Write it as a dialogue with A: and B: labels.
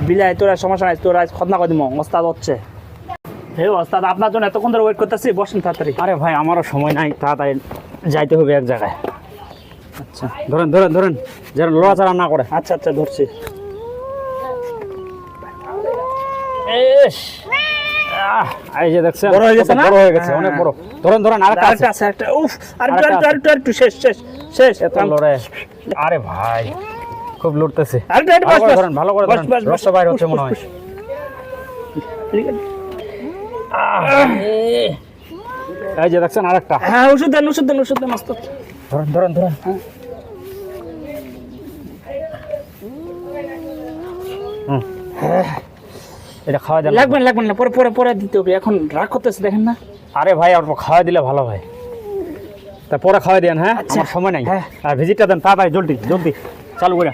A: বিলাই তোরা সমস্যা নাই, তোরা খতনা করে দিব। ওস্তাদ হচ্ছে। হে ওস্তাদ, আপনার জন্য এতক্ষণ ধরে ওয়েট করতেছি, বসেন তাড়াতাড়ি।
B: আরে ভাই আমারও সময় নাই, তাড়াতাড়ি যাইতে হবে এক জায়গায়।
A: আচ্ছা
B: ধরেন ধরেন ধরেন, যেন লড়াচড়া না করে।
A: আচ্ছা আচ্ছা ধরছি।
B: ইস, এই যে দেখছেন
A: বড় হয়ে গেছে না?
B: বড় হয়ে গেছে, অনেক বড়। ধরেন ধরেন, আরেকটা আছে।
A: আরেকটা আছে, একটা। উফ,
B: আরেকটা আছে।
A: আরেকটু শেষ শেষ শেষ।
B: এত লড়ে। আরে ভাই খুব লড়তেছে।
A: আরেকটু
B: ভালো করে
A: বস
B: ধরেন, ভালো করে
A: বস,
B: ধরেন,
A: বস, বস,
B: রক্ত বাইর হচ্ছে
A: বস,
B: মনে
A: বস,
B: হয়।
A: বস।
B: এই যে দেখছেন আরেকটা।
A: হ্যাঁ, ওষুধ দেন ওষুধ দেন ওষুধ দেন ওস্তাদ।
B: ধরেন ধরেন ধরেন। এটা খাওয়া যাবে
A: লাগবে না লাগবে না, পরে পরে পরে দিতে হবে, এখন রাগ করতেছে দেখেন না।
B: আরে ভাই অল্প খাওয়া দিলে ভালো হয়, তা পরে খাওয়া দেন। হ্যাঁ,
A: আচ্ছা।
B: আমার সময় নাই।
A: হ্যাঁ।
B: আর ভিজিটটা দেন তাড়াতাড়ি, জলদি জলদি চালু করে।